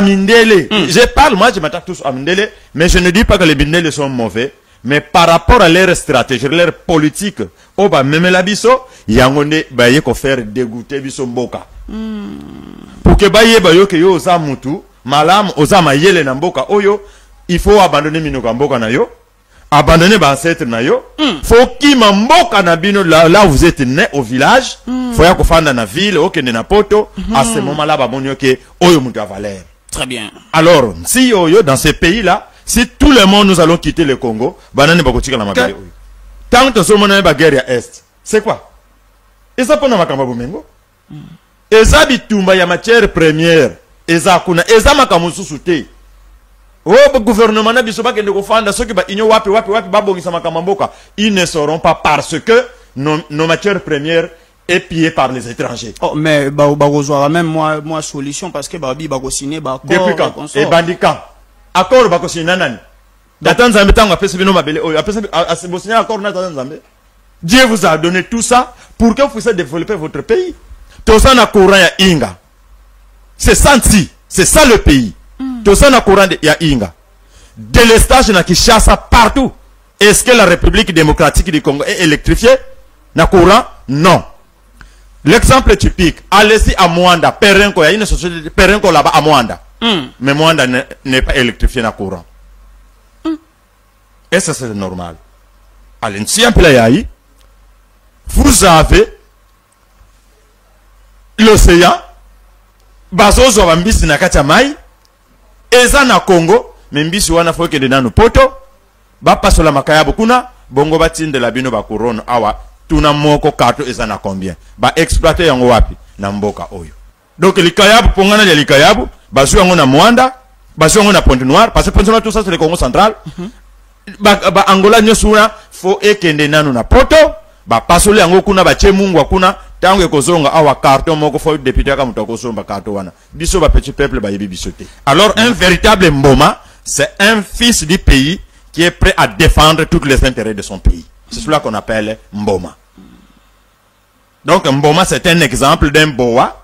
Mindele, je parle, moi je m'attaque tous à Mindele, mais je ne dis pas que les Mindele sont mauvais, mais par rapport à leur stratégie, leur politique, oh bah même la biso, yangonde bah yeko faire dégoûter biso mboka. Pour que bah yo que yo osa mutu, malam osa mayele na mboka oyo, il faut abandonner minoka mboka na yo, abandonner ba ancêtre na yo, faut ki mboka na bino là où vous êtes né au village, faut ya kofanda na ville, ok na poto, à ce moment-là bah bonyo que oyo mutu a valeur. Très bien. Alors, si dans ces pays-là, si tout le monde nous allons quitter le Congo, banane bakotika na magai. Tant que ce monde est guerre à est, c'est quoi? Et ça pona makamba bumengo? Et ça bitumba ya matière première, et ça kuna, et ça makamu susute. Oh, le gouvernement na biso ba kende ko fanda ceux qui ba inyo wapi babongisa makamba mboka, ils ne sauront pas parce que nos matières premières et pillé par les étrangers. Oh, mais même moi solution parce que babi signer accord. Depuis quand? Et bandicant. Accord signer nanani. D'attendre Zambé tango après bino mabele oyo après signer accord na Zambé. Dieu vous a donné tout ça pour que vous puissiez développer votre pays. Tout ça na courant ya inga. C'est senti, c'est ça le pays. Tout ça na courant ya inga. Délestage na Kinshasa partout. Est-ce que la République démocratique du Congo est électrifiée? Na courant? Non. L'exemple typique, allez-y à Mwanda, Perenko, il y a une société de Perenko là-bas à Mwanda. Mais Mwanda n'est pas électrifié dans le courant. Et ça c'est normal. Allez-y un peu là, vous avez l'océan, Bazozo Mbisi na Katamai, Eza na Congo, Mbisi wana foke de nanu poto, ba pasola makaya bukuna, bongo batin de la bino ba couronne awa. Tuna moko kato ezana combien ba exploiter yango wapi na mboka oyo. Donc likayabu pongana ya likayabu basu yango na Mwanda, basu yango na Pointe-Noire parce que Pointe-Noire tout ça c'est le Congo central. Ba Angola nyosuna fo ekende nanu na poto ba pasole yango kuna ba chemungu akuna tango ekozonga awa carton moko fo député ka mutoko somba carton wana biso ba petit peuple ba yebi bisoté. Alors un véritable mboma, c'est un fils du pays qui est prêt à défendre tous les intérêts de son pays. C'est cela qu'on appelle Mboma. Donc Mboma c'est un exemple d'un boa.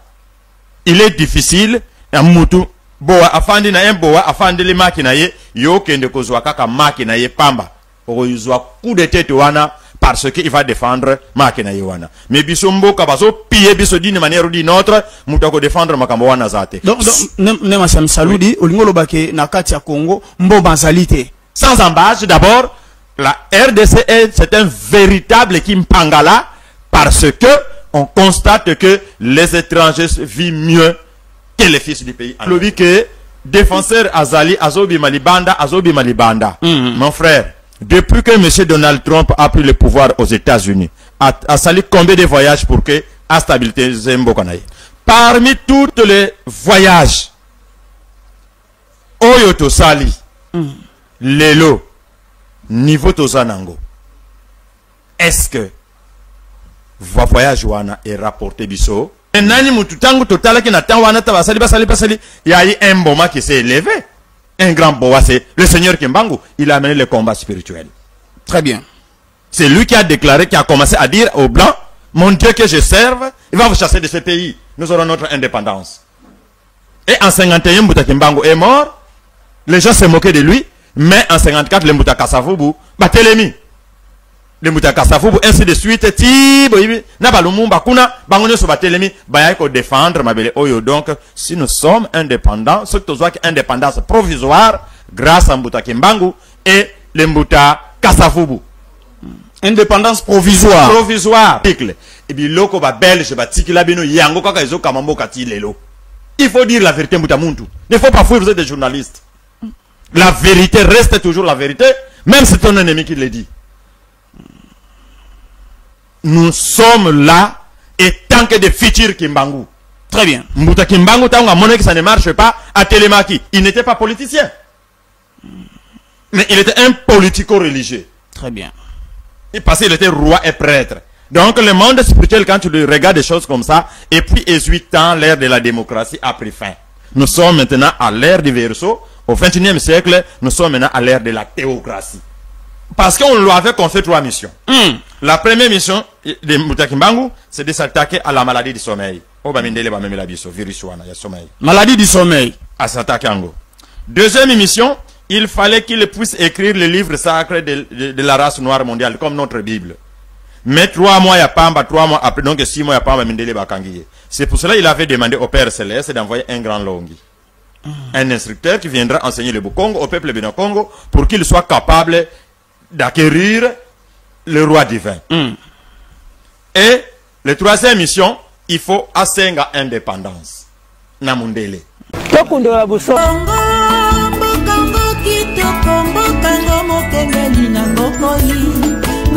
Il est difficile. Mutu boa afandi na boa afandi le makina ye yo kende kozwa kaka makina ye pamba. Oyuzwa coup de tête wana parce qu'il va défendre makina ye wana. Mais biso mboka bazo piller biso d'une manière ou d'une autre mutako défendre makambo wana zate. Donc nema sam saludi olingolo bake na kati ya Congo Mboma zalité. Sans embâche d'abord. La RDC c'est un véritable Kimpangala parce que on constate que les étrangers vivent mieux que les fils du pays. Le que défenseur Azali Azobi Malibanda Mon frère, depuis que M. Donald Trump a pris le pouvoir aux États-Unis, a sali combien de voyages pour que la stabilité Zembokanaye. Parmi tous les voyages, Oyoto Sali, Lelo, niveau Tozanango, est-ce que voyage wana est rapporté biso? Nani mututangu totala ki na tan wana tabasali basali, il y a eu un Mboma qui s'est élevé. Un grand boa, c'est le Seigneur Kimbangu. Il a amené le combat spirituel. Très bien. C'est lui qui a déclaré, qui a commencé à dire aux Blancs, mon Dieu que je serve, il va vous chasser de ce pays. Nous aurons notre indépendance. Et en 51, Mbuta Kimbangu est mort. Les gens se moquaient de lui. Mais en 54, le Mbuta Kasavubu, Batelemi. Le Mbuta Kasavubu, ainsi de suite. Tibo, Nabalumumba, Kuna, Bangonyo sur Batelemi, Bayako défendre, Mabele Oyo. Donc, si nous sommes indépendants, ce que tu vois indépendance provisoire, grâce à Mbuta Kimbangu et le Mbuta Kasavubu. Indépendance provisoire. Provisoire. Et puis, loko ba belge, ba tiki la bino, yango kaka izo kamambo kati lelo. Il faut dire la vérité, Mbuta Muntu. Il ne faut pas fuir, vous êtes des journalistes. La vérité reste toujours la vérité, même si c'est ton ennemi qui le dit. Nous sommes là et tant que des futurs Kimbangu. Très bien. Mbuta Kimbangu, tant que ça ne marche pas, à Télémaki, il n'était pas politicien. Mais il était un politico-religieux. Très bien. Et parce qu'il était roi et prêtre. Donc le monde spirituel, quand tu regardes des choses comme ça, et puis 18 ans, l'ère de la démocratie a pris fin. Nous sommes maintenant à l'ère du verseau. Au XXIe siècle, nous sommes maintenant à l'ère de la théocratie. Parce qu'on lui avait confié 3 missions. La première mission de Mbuta Kimbangu, c'est de s'attaquer à la maladie du sommeil. Maladie du sommeil. à Satakango. Deuxième émission, il fallait qu'il puisse écrire le livre sacré de la race noire mondiale, comme notre Bible. Mais 3 mois, il y a Pamba, 3 mois après, donc 6 mois, il y a Pamba, Mindele Bakangiye. C'est pour cela qu'il avait demandé au Père Céleste d'envoyer un grand Longi. Un instructeur qui viendra enseigner le Congo au peuple Bénin Congo pour qu'il soit capable d'acquérir le roi divin. Et la troisième mission, il faut Asenga indépendance. Namundele.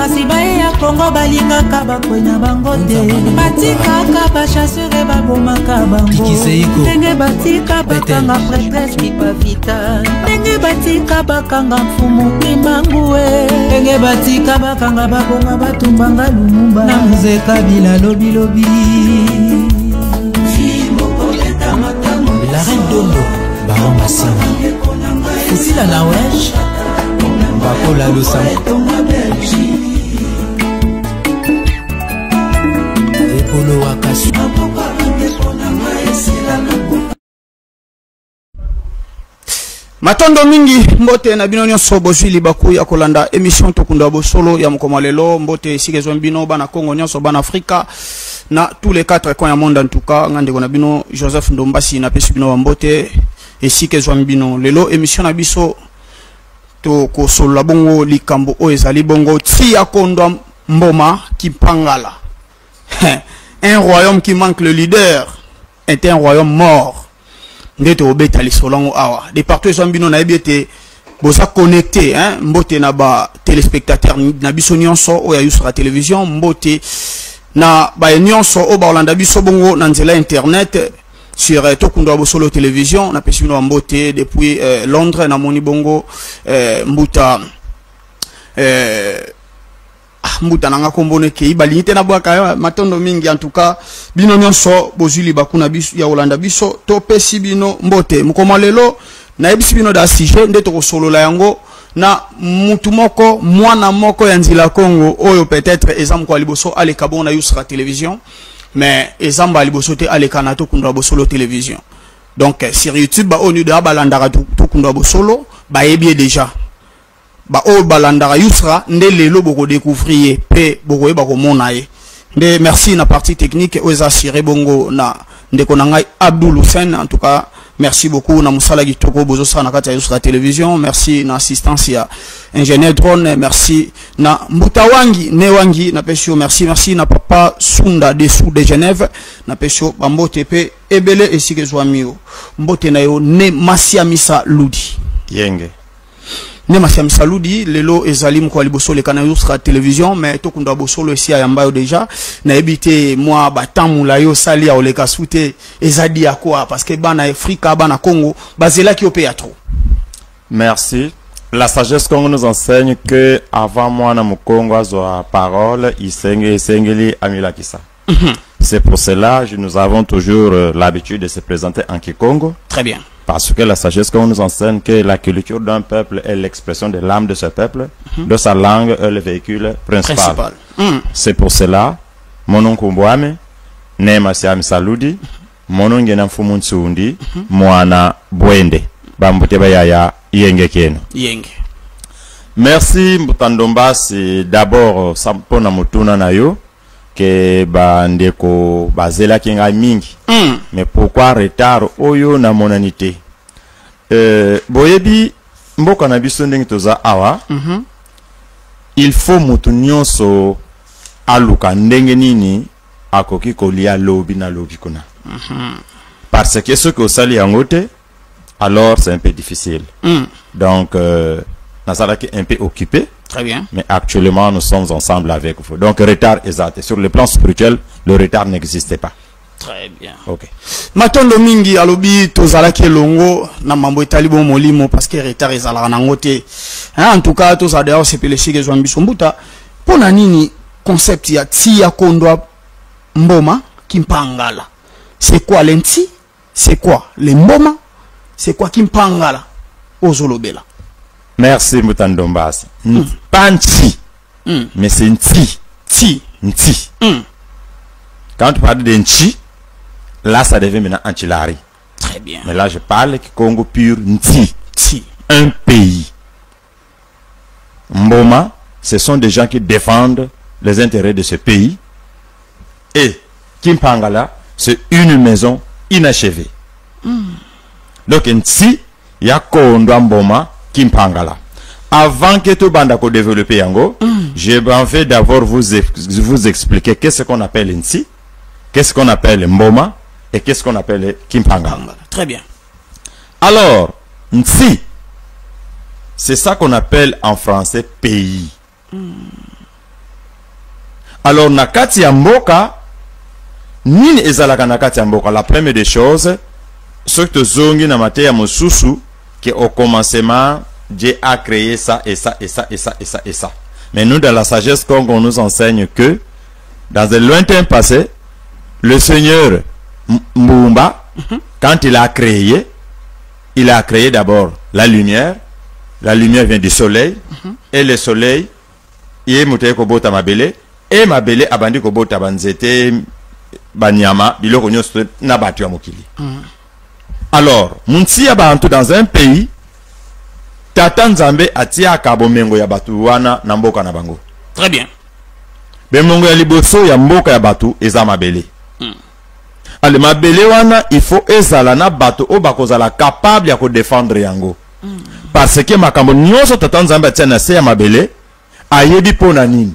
Kasi bae ya Kongo balingaka bakwenya bango te batikaka bachasseur babomaka bango ndenge batika bakanga prêtresse Kipavita ndenge batika bakanga mfumu Kimbangue ndenge batika bakanga babonga batumbanga Lumumba na Mzee Kabila lobi la reine Dondo Baron Masina Fusila na wesh Bakola Lusam Matondo mingi mbote na bino nyonso bozwili baku ya kolanda émission tokunda bosolo ya mkomalelo mbote sikezwa bino bana Congo nyonso bana Afrika na tous les 4 coins ya monde en tout cas ngande kona bino Joseph Ndombasi na pesi bino mbote esikezwa bino lelo émission na biso to ko solo bongo likambo o ezali bongo ti ya kondwa mboma Kimpangala. Un royaume qui manque le leader est un royaume mort. Ndete obeta lisolongo awa. De partout les zambino na ebiete boza connecté hein mbote na ba téléspectateurs na biso nyonso o ya yusra télévision mbote na ba nyonso o ba olanda biso bongo na nzela internet sur Tokunda Bosolo télévision na pesi bino mbote depuis Londres na moni bongo mbuta mbuta nanga kombone ke ibalinite na bwaka matondo mingi en tout cas bino nyonso bozuli bakuna biso ya Olanda biso to pesi bino mbote mukomalelo na ebisi bino da sujet nde to solola yango na mutu moko mwana moko ya nzila Congo oyo peut-être ezam kwa liboso ale kabona yusra télévision mais ezamba liboso te ale kana Tokunda Bosolo télévision donc sur YouTube ba onu de abalandara Tokunda Bosolo ba ebie déjà ba o balandara yusra nde lelo boko découvrir pe boko e bako monaye nde merci na partie technique oza siré bongo na ndeko na ngai Abdul Hussein en tout cas merci beaucoup na musala kitoko bozo sana kati ya yusra télévision merci na assistance ya ingénieur drone merci na mbutawangi ne wangi na pesio merci na papa Sunda dessous de Genève na pesio bambote pe ebele esikezwa mio mbote na yo ne masiamisa ludi Yenge ne masiam saludi lelo ezalim kwa liboso le kana yusra télévision mais Tokunda Bosolo esi ayambayo déjà na ebité moi batamula yo sali ya oleka soute ezadi ya quoi parce que bana Afrika bana Congo bazela ki opé ya trop. Merci. La sagesse Congo nous enseigne que avant moi na Mukongo azo parole isengeli amila kisa. C'est pour cela que nous avons toujours l'habitude de se présenter en Kikongo. Très bien. Parce que la sagesse qu'on nous enseigne que la culture d'un peuple est l'expression de l'âme de ce peuple, de sa langue est le véhicule principal. C'est pour cela, mon oncle Mbouame, Nema Siam Saludi, mon oncle Nfumunsundi, Moana Bwende, Bambuteba Yaya, Yenge Keno. Yenge. Merci Mbutandombasi, d'abord, Sampona Mutuna Nayo, que bandeko bazela kinga mingi. Mais pourquoi retard oyo na monanité boyebi mboka na biso ndenge toza awa il faut mutu nyonso aluka ndenge nini akoki kolia lobi na lobi kuna parce que ce que osali yango te alors c'est un peu difficile donc nazalaki un peu occupé. Très bien. Mais actuellement, nous sommes ensemble avec vous. Donc, retard exact. Sur le plan spirituel, le retard n'existait pas. Très bien. Ok. Matondo mingi alobi tozalaki longo na mambo etalibo molimo parce que retard ezalaka nango te. En tout cas, tozala d'ailleurs sepelesi ke zwambiso mbuta. Pona nini concept ya ti ya kondwa mboma Kimpangala. C'est quoi l'enti? C'est quoi le mboma? C'est quoi Kimpangala? Ozolobela. Merci Mutandombas. Pas nti, mais c'est nti. Nti. Quand tu parles de nti, là ça devient maintenant antilari. Très bien. Mais là, je parle que Congo pur, Nti. Si. Un pays. Mboma, ce sont des gens qui défendent les intérêts de ce pays. Et Kimpangala, c'est une maison inachevée. Donc, Nti, il y a Kondo Mboma, Kimpangala. Avant que tout bandako développe Yango, j'ai envie d'abord vous expliquer qu'est-ce qu'on appelle Nti, qu'est-ce qu'on appelle Mboma et qu'est-ce qu'on appelle Kimpangala. Très bien. Alors, Nti, c'est ça qu'on appelle en français pays. Alors, nakati ya mboka, nini ezalaka nakati ya mboka? La première des choses, ce que zongi na mate ya mosusu, que au commencement, Dieu a créé ça et ça et ça et ça et ça et ça. Mais nous, dans la sagesse Congo, on nous enseigne que, dans le lointain passé, le Seigneur Mbumba, quand il a créé d'abord la lumière. La lumière vient du soleil. Et le soleil, il est monté kobota mabele. Et mabele abandi kobota banzete, banyama, biloko nyoso na batu ya mokili. Alors, munti ya bantu dans un pays, Tata Nzambe atia akabomengo ya batu wana na mboka na bango. Très bien. Bemongo ya liboso ya mboka ya batu eza mabele. Ale mabele wana il faut ezala na batu o bakozala capable ya ko défendre yango. Parce que makambo nyonso Tata Nzambe atia na se ya mabele ayebi pona nini.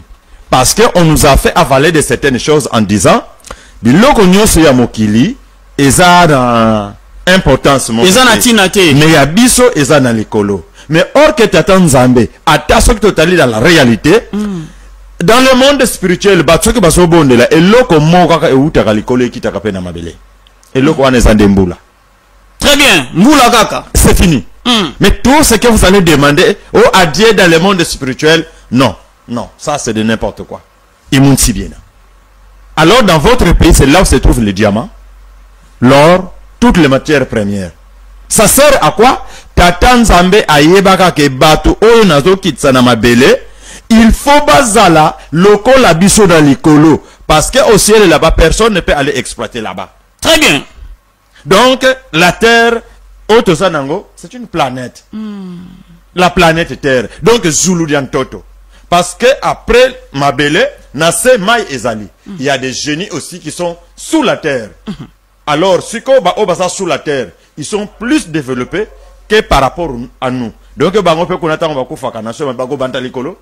Parce que on nous a fait avaler de certaines choses en disant biloko nyonso ya mokili eza na importance mo. Eza na tina te. Mais ya biso eza na likolo. Mais or que Tata Nzambe attention que totali dans la réalité. Dans le monde spirituel, batsoki baso bondela eloko moko kaka eutaka likolo ekitaka pe na mabele. Eloko wana eza ndembula. Très bien. Mbula kaka. C'est fini. Mais tout ce que vous allez demander à Dieu dans le monde spirituel, non, non, ça c'est de n'importe quoi. Il monte si bien. Alors dans votre pays, c'est là où se trouve le diamant, l'or, toutes les matières premières. Ça sert à quoi? Tata Nzambe ayebaka ke bato oyo nazo kitsana mabele. Il faut bazala loko la biso dans l'ikolo. Parce que au ciel là-bas, personne ne peut aller exploiter là-bas. Très bien. Donc, la Terre, Otosanango, c'est une planète. La planète Terre. Donc, Zulu Toto. Parce que après Mabele, Nassé Mai Ezali, il y a des génies aussi qui sont sous la Terre. Alors, si on va sous la Terre, ils sont plus développés que par rapport à nous. Donc, on peut qu'on attend, on va faire nation, on va faire likolo.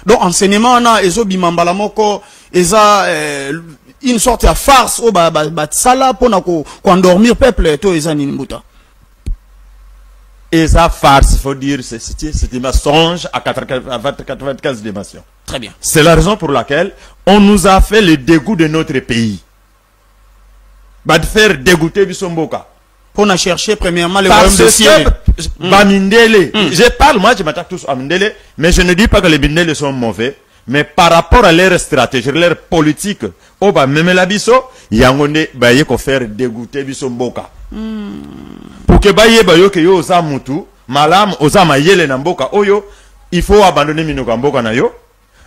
Donc, enseignement, on a Ezobimambala moko, eza une sorte de farce au sala pour endormir peuple to eza nimbuta. Eza farce, il faut dire, c'est un mensonge à 95 dimensions. Très bien. C'est la raison pour laquelle on nous a fait le dégoût de notre pays. Bah de faire dégoûter Bissomboka. Pour chercher premièrement le royaume de ciel. Bamindele. Je parle, moi je m'attaque tous à Mindele, mais je ne dis pas que les Mindele sont mauvais. Mais par rapport à leur stratégie, leur politique, oh bah même la biso, yangonde bah yeko faire dégoûter Bissomboka. Pour que bah yo que yo osa mutu, malam osa mayele na mboka oyo, il faut abandonner minoka mboka na yo.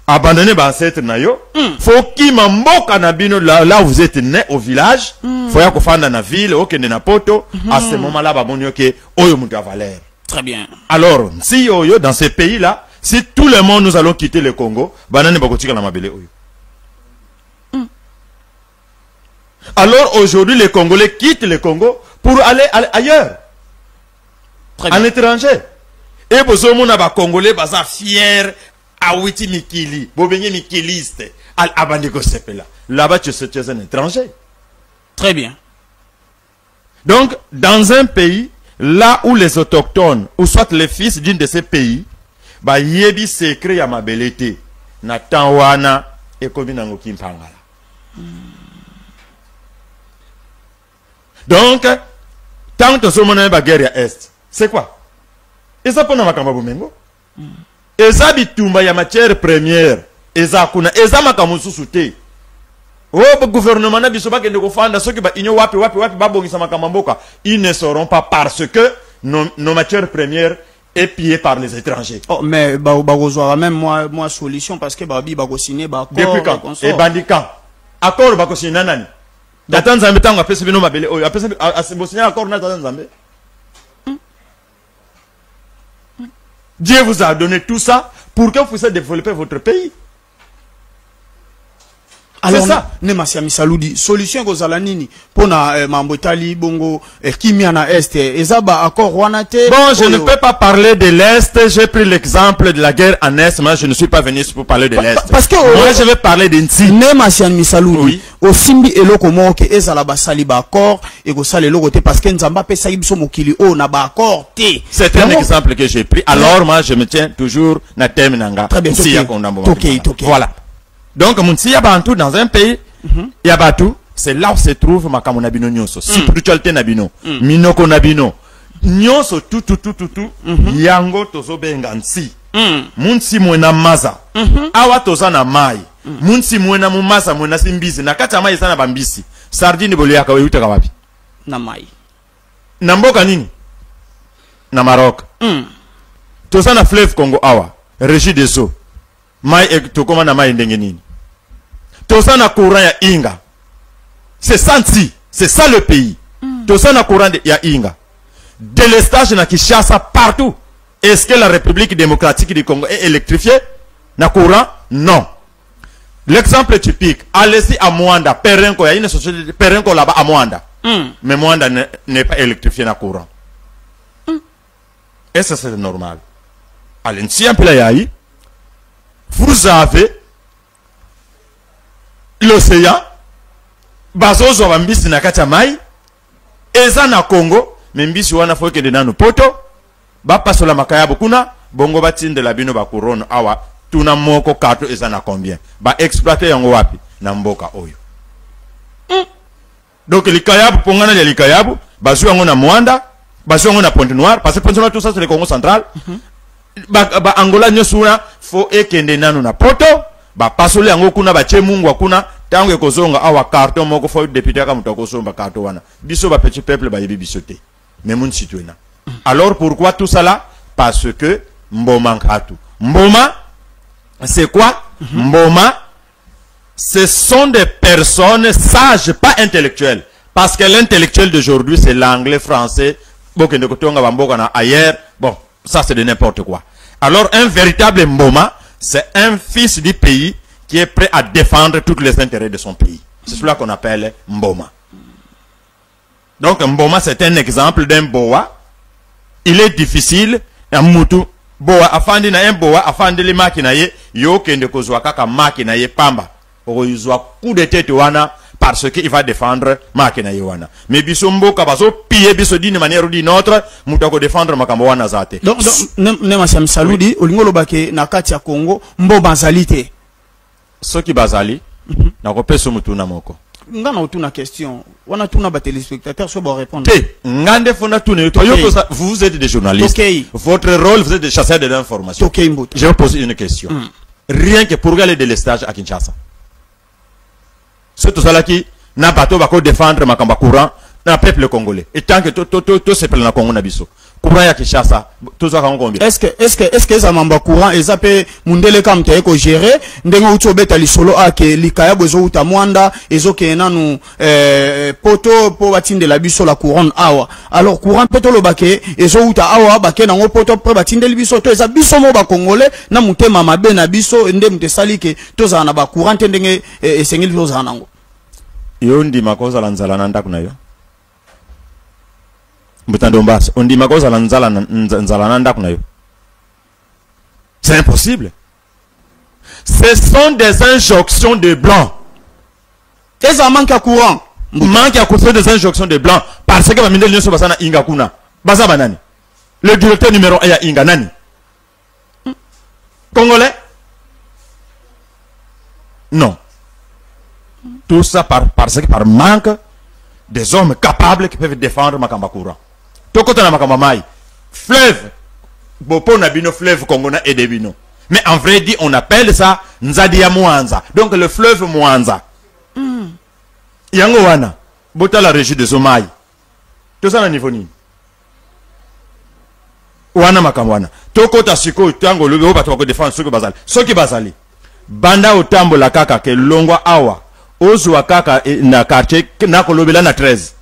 Abandonner ba ancêtre na yo. Faut ki mboka na bino là où vous êtes né au village. Faut ya kofanda na ville, okende na poto. À ce moment-là, ba bonyo ke oyo mutu a valeur. Très bien. Alors, si oyo dans ces pays-là, si tout le monde nous allons quitter le Congo, banane bakotika na mabele oyo. Alors aujourd'hui, les Congolais quittent le Congo pour aller ailleurs. Très bien. En étranger. Et bozomo na ba Congolais baza fiers. Awiti Mikili, Bobenye Mikiliste, Al Abandiko Sepela. Là-bas, tu es un étranger. Très bien. Donc, dans un pays, là où les autochtones, ou soit les fils d'une de ces pays, bah, yebi secret ya mabelete, na tanwana, et komi nango kimpangala. Donc, tant que ce monde est guerre à Est, c'est quoi? Et ça, pour nous, makamba bumengo? Eza bitumba ya matière première eza kuna eza makamususu te o gouvernement na biso ba kende ko fanda soki ba inyo wapi ba bongisa makamamboka, ils ne sauront pas parce que nos matières premières est pillées par les étrangers. Oh mais ba kozwa même moi solution parce que ba bi ba ko signer ba accord. Depuis quand? Et bandika accord ba ko signer nani Tata Nzambe tango apesa bino mabele oyo apesa asebosinya encore na Tata Nzambe. Dieu vous a donné tout ça pour que vous puissiez développer votre pays. Alors ça, Nemasia Misaludi, solution kozala nini pona mambo etali bongo kimia na est ezaba accord wanate. Bon, je ne peux pas parler de l'Est, j'ai pris l'exemple de la guerre en Est, mais je ne suis pas venu pour parler de l'Est. Parce que moi je vais parler d'Inti. Nemasia Misaludi, oui. Au simbi eloko moke ezala basali ba accord et ko sala eloko te parce que nzamba pesa biso mokili o na ba accord te. C'est un exemple que j'ai pris. Alors moi je me tiens toujours na thème nanga. Très bien. Voilà. Donc, si y a Bantou dans un pays, il y a Bantou, c'est là où se trouve Makamou Nabino Nyonso. Spiritualité Nabino. Minoko Nabino. Nyonso tout. Yango tozo bengansi. Munsi mwena maza. Awa toza na mai. Munsi mwena mumasa mwena simbizi. Nakata mai sana bambisi. Sardini boli yaka weyuta kawapi. Na mai. Na mboka nini? Na Maroc. Toza na fleuve Congo awa. Régie des eaux. Mai tokoma na mai ndenge nini. Tosa na courant ya Inga. C'est senti, c'est ça le pays. Tosa na courant ya Inga. Délestage na Kinshasa partout. Est-ce que la République démocratique du Congo est électrifiée? Na courant? Non. L'exemple typique, allez-y à Mwanda, Perenko, il y a une société Perenko là-bas à Mwanda. Mais Mwanda n'est pas électrifié na courant. Et ça c'est normal. Allez-y un peu là, vous avez l'océan, bazozo bambisi na kati ya mai, eza na Congo, membisi wana foke de nanu poto, ba pasola makayabo kuna, bongo batinde la bino ba couronne awa, tuna moko kato eza na combien? Ba exploiter yango wapi? Na mboka oyo. Donc likayabu pongana ya likayabu, bazu yango na Mwanda, bazu yango na Pointe-Noire, parce que Pointe-Noire tout ça c'est le Congo central. Ba Angola nyosuna fo ekende nanu na poto ba pasole yango kuna ba chemungu kuna tango ekozonga awa carton moko fo député ka mutako somba carton wana biso ba petit peuple ba yebi bisoté mais mun citoyen. Alors pourquoi tout ça là? Parce que mboma nkatu mboma c'est quoi? Mboma ce sont des personnes sages, pas intellectuelles, parce que l'intellectuel d'aujourd'hui c'est l'anglais, français, bokende kotonga bamboka na ailleurs. Bon, ça c'est de n'importe quoi. Alors un véritable mboma, c'est un fils du pays qui est prêt à défendre tous les intérêts de son pays. C'est cela qu'on appelle mboma. Donc mboma c'est un exemple d'un boa. Il est difficile, mutu boa afandi na un boa afandi li makina ye yo kende kozwa kaka makina ye pamba. Oyuzwa coup de tête wana parce qu'il va défendre makina ye wana. Mais biso mboka bazo piller biso d'une manière ou d'une autre, mutako défendre makambo wana zate. Donc Nemasia Misaludi olingolo bake na kati ya Congo mbo bazali te. Soki bazali na kopesa mutu na moko. Ngana otuna question. Wana tuna ba téléspectateurs so ba répondre. Te ngande fona tune to yoko vous êtes des journalistes. Votre rôle vous êtes des chasseurs de l'information. Je vais poser une question. Rien que pour regarder les stages à Kinshasa. C'est tout ça qui n'a pas tout défendre makamba courant na peuple congolais. Et tant que tout se plaît na Congo na biso. Courant ya Kinshasa, tout ça combien? Est-ce que ça mamba courant et ça peut mundele kam te ko gérer ndengo uto beta lisolo ake likaya bozo uta Mwanda ezo ke nanu poto po batinde la biso la couronne awa. Alors courant peto lo bake ezo uta awa bake nango poto pre batinde li biso to eza biso mo ba congolais na mutema mabe na biso nde mute salike to za na ba courant ndenge esengeli to za nango. Yo ndi makoza la nzala nanda kuna yo. Mbutandombas, on dit makoza la nzala nanda kuna yo. C'est impossible. Ce sont des injonctions de blancs. Et ça manque à courant. Manque à courant des injonctions de blancs. Parce que ma mindel nyoso basana inga kuna. Basa banani. Le directeur numéro 1 ya inga nani. Congolais? Non. Tout ça parce que par manque des hommes capables qui peuvent défendre Makamba courant. Tokota na Makamba mai. Fleuve. Bopo nabino fleuve Congo na edebino. Mais en vrai dit, on appelle ça Nzadia Mwanza. Donc le fleuve Mwanza. Yango wana. Bota la régie de Zomai. Tout ça na niveau ni. Wana Makamba wana. Tokota siko tango lube oba toko défendre ceux qui bazali. Ceux qui bazali. Banda otambo la kaka ke longwa awa. ozwa kaka na quartier na kolobela na 13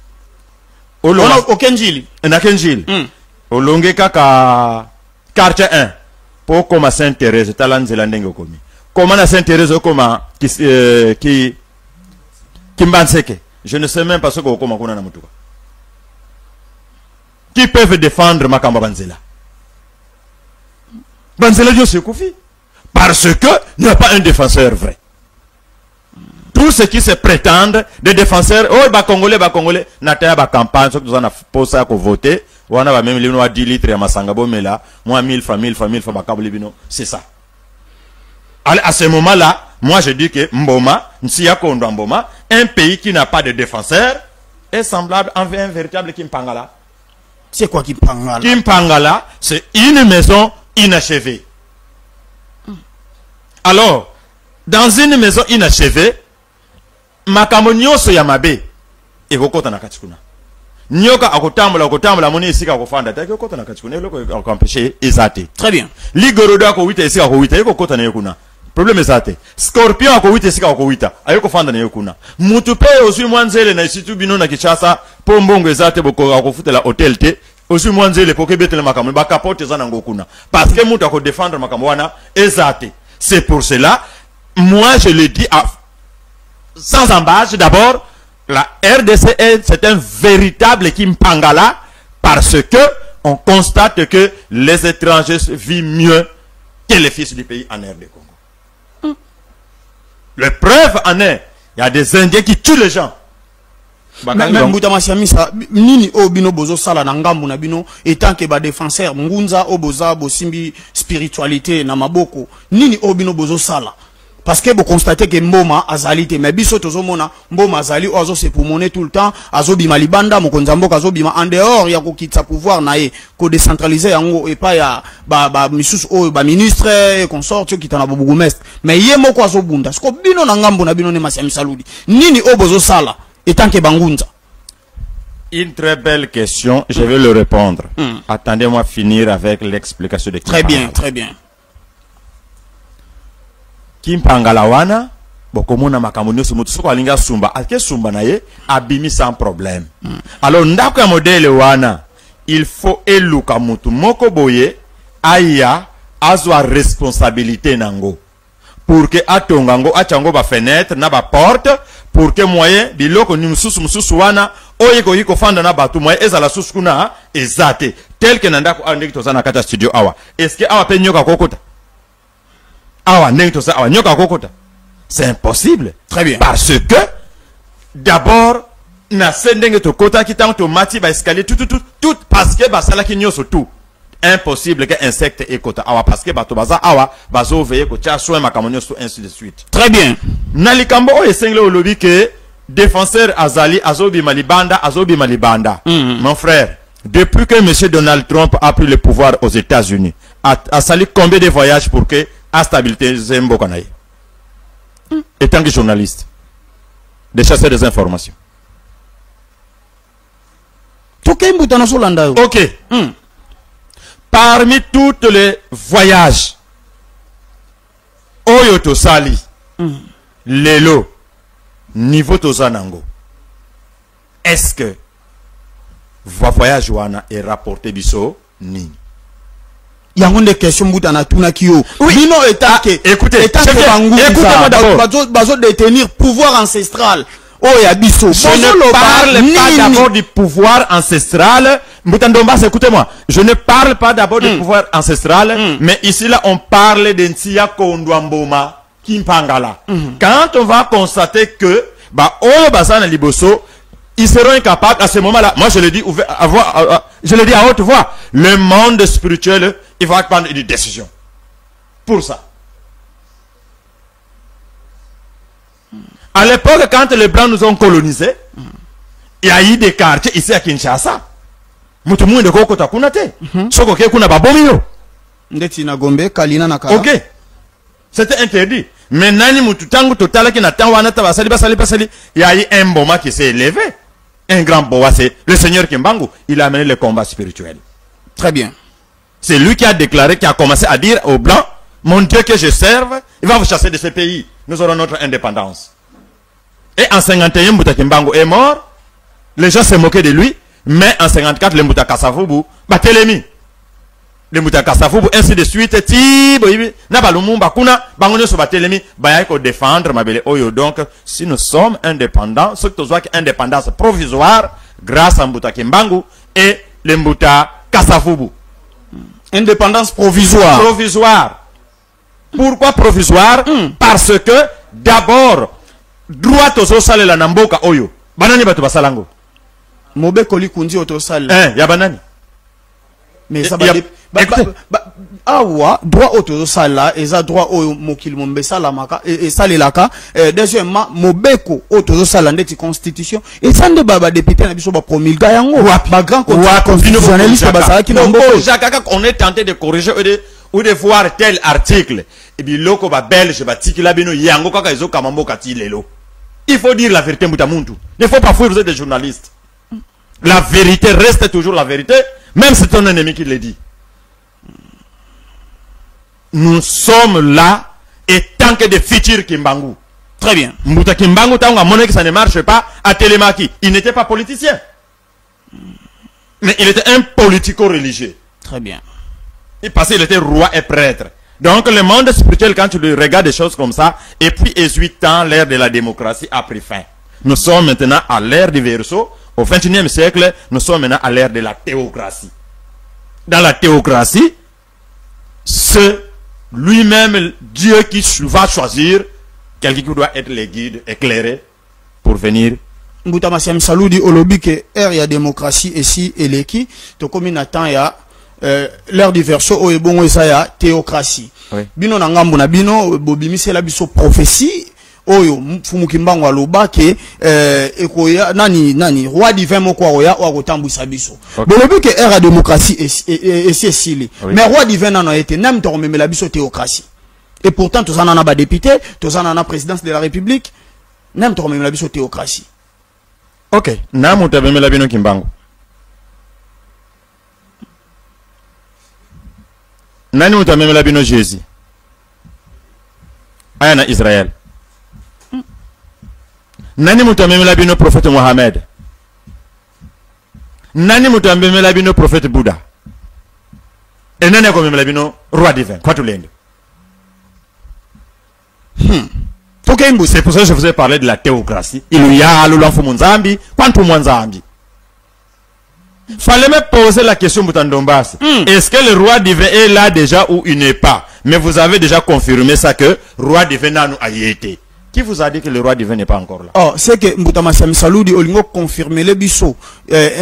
Ona okenjili na kenjili olonge kaka quartier 1 po koma Sainte Thérèse tala nzela ndenge okomi koma na Sainte Thérèse okoma ki Kimbanseke je ne sais même pas ce que okoma kuna na mutuka qui peuvent défendre makamba banzela banzela dio se kufi parce que n'est pas un défenseur vrai. Tous ceux qui se prétendent des défenseurs, oh, ba Congolais, n'atteint ba campagne, ceux qui ont posé à voter, ou on a même les 10 litres à Masangabo, mais là, moi 1000 francs, c'est ça. À ce moment-là, moi je dis que Mboma, Nsia Kondo Mboma, un pays qui n'a pas de défenseur, est semblable à un véritable Kimpangala. C'est quoi Kimpangala? Kimpangala, c'est une maison inachevée. Alors, dans une maison inachevée, makambo nyonso ya mabe ekokota na katikuna nyoka akotambola moni esika akofanda ta ekokota na katikuna eloko akompêcher ezate très bien ligorodo akowita esika akowita ekokota na yekuna problème ezate scorpion akowita esika akowita ayekofanda na yekuna mutu pe osui mwanzele na isitu bino na Kinshasa po mbongo ezate boko akofutela hotel te osui mwanzele po kebetela makambo ba capote za na ngokuna parce que mutu akodefendre makambo wana ezate. C'est pour cela moi je le dis sans embâche, d'abord, la RDC, c'est un véritable Kimpangala parce que on constate que les étrangers vivent mieux que les fils du pays en RD Congo. Le preuve en est, il y a des Indiens qui tuent les gens. Même Boutama Siamisa, nini obino bozo sala na ngambu na bino etant que ba défenseur ngunza oboza bosimbi spiritualité na maboko nini obino bozo sala. Parce que vous constatez que Mboma azali mais biso tozomona Mboma azali ozo se poumoner tout le temps azo bima libanda mokonzambo azo bima en dehors ya ko kitsa pouvoir nae ko décentraliser yango et pas ya ba misusu o ba ministre et consort qui tana bourgmestre mais ye moko azo bunda sko bino na ngambo na bino ne Masiami Saludi nini obozo sala etant que bangunza. Une très belle question, je vais le répondre. Attendez-moi finir avec l'explication de Très bien, très bien. Kimpangala wana bokomona makambo nyonso mutu soko alinga sumba ake sumba na ye abimi sans problème. Alors ndako ya modele wana il faut eluka mutu moko boye aya azwa responsabilité nango pour que atongango achango ba fenêtre na ba porte pour que moyen biloko ni mususu wana oyeko yiko fanda na batu moyen ezala susu kuna ezate tel que ndako andeki tozana kata studio awa est-ce que awa pe nyoka kokota c'est impossible. Très bien. Parce que d'abord na sendenge to kota ki tango to mati ba escalier tout parce que ba sala ki nyoso tout impossible que insecte ekota awa parce que bato baza awa bazo veiller ko tia soin makamonyo so ainsi de suite. Très bien. Na likambo o esengle o lobi que défenseur azali azobi malibanda. Mon frère, depuis que monsieur Donald Trump a pris le pouvoir aux États-Unis, a sali combien de voyages pour que à stabilité Zembo Kanaï. Étant que journaliste, de chasser des informations. Ok. Parmi tous les voyages, Oyoto Sali, Lelo, Niveau Tozanango, est-ce que voyage wana est rapporté biso ni? Il y a une question boutana tuna kio. Oui. Nino écoutez, écoutez-moi d'abord. Bazo détenir pouvoir ancestral. Oh ya biso. Je ne parle pas d'abord du pouvoir ancestral. Mbutandomba, écoutez-moi. Je ne parle pas d'abord du pouvoir ancestral, mais ici là on parle d'Ntia Kondwamboma Kimpangala. Quand on va constater que Oyo Basana Liboso, ils seront incapables à ce moment-là. Moi je le dis je le dis à haute voix. Le monde spirituel, il va prendre une décision. Pour ça. À l'époque, quand les Blancs nous ont colonisés, il y a eu des quartiers ici à Kinshasa. Ok. C'était interdit. Mais Nani Mututangu Totala qui n'attend Wanata Basali, il y a eu un Mboma qui s'est élevé. Un grand boa, c'est le Seigneur Kimbangu. Il a amené le combat spirituel. Très bien. C'est lui qui a déclaré, qui a commencé à dire aux Blancs, mon Dieu que je serve, il va vous chasser de ce pays. Nous aurons notre indépendance. Et en 51, Mbouta Kimbangu est mort. Les gens se moquaient de lui. Mais en 54, le Mbouta Kasavubu, Batelemi. Le Mbouta Kasavubu, ainsi de suite. Tibo, Nabalumumba, Kuna, Bangonyo sur Batelemi, Bayako défendre, Mabele Oyo. Donc, si nous sommes indépendants, ce que nous avons indépendance provisoire, grâce à Mbouta Kimbangu et le Mbouta Kasavubu. Indépendance provisoire. Provisoire. Pourquoi provisoire? Parce que, d'abord, droit aux salles la Namboka Oyo. Banani batu basalango. Mobe koli kundi otosal. Ya banani. Mais ça va awa droit otosal là, eza droit au mokil mombe salamaka et salelaka. Deuxièmement, mobeko otosal ndeti constitution et ça ne baba député na biso ba promulga yango. Ba grand constitutionnaliste basala ki Namboka. Jaka on est tenté de corriger ou de voir tel article. Et bien loko ba belge ba tikila bino yango kaka ezo kamamboka ti lelo. Il faut dire la vérité, Moutamuntu. Il ne faut pas fuir, vous êtes des journalistes. La vérité reste toujours la vérité, même si c'est ton ennemi qui le dit. Nous sommes là, et tant que des futurs Kimbangu. Très bien. Mbouta Kimbangu, tant que ça ne marche pas, à Télémaki, il n'était pas politicien. Mais il était un politico-religieux. Très bien. Parce qu'il était roi et prêtre. Donc le monde spirituel, quand tu regardes des choses comme ça, et puis 18 ans, l'ère de la démocratie a pris fin. Nous sommes maintenant à l'ère du Verseau. Au XXIe siècle, nous sommes maintenant à l'ère de la théocratie. Dans la théocratie, c'est lui-même Dieu qui va choisir quelqu'un qui doit être le guide éclairé pour venir. Mbouta Masiam Saloudi olobi que ère ya démocratie ici et l'équi, to comme attend ya l'ère du Verseau o ebongo esa ya théocratie. Oui. Bino na ngambu na bino bobimisi la biso prophétie oyo Mfumu Kimbangu aloba ke ekoya nani roi divin moko oya o akotambwisa biso. Bolobi que ère ya démocratie ici sili. Mais roi divin nano été même to rememela biso théocratie. Et pourtant tous en a ba député, tous en a présidence de la République, même to rememela biso théocratie. OK, na mutabemela bino Kimbangu. Nani mutamemela bino Jésus? Aya na Israël. Nani mutamemela bino prophète Mohamed? Nani mutamemela bino prophète Bouddha? Et nani akomemela bino roi divin? Quoi tout l'ende? C'est pour ça que je vous ai parlé de la théocratie. Il y a l'enfant Munzambi, quantum Mwanzambi. Fallait me poser la question, Moutandombas. Est-ce que le roi divin est là déjà ou il n'est pas? Mais vous avez déjà confirmé ça que roi divin n'a pas été. Qui vous a dit que le roi divin n'est pas encore là? Oh, c'est que Mbouta Masiam Saloudi olingo confirmer le biso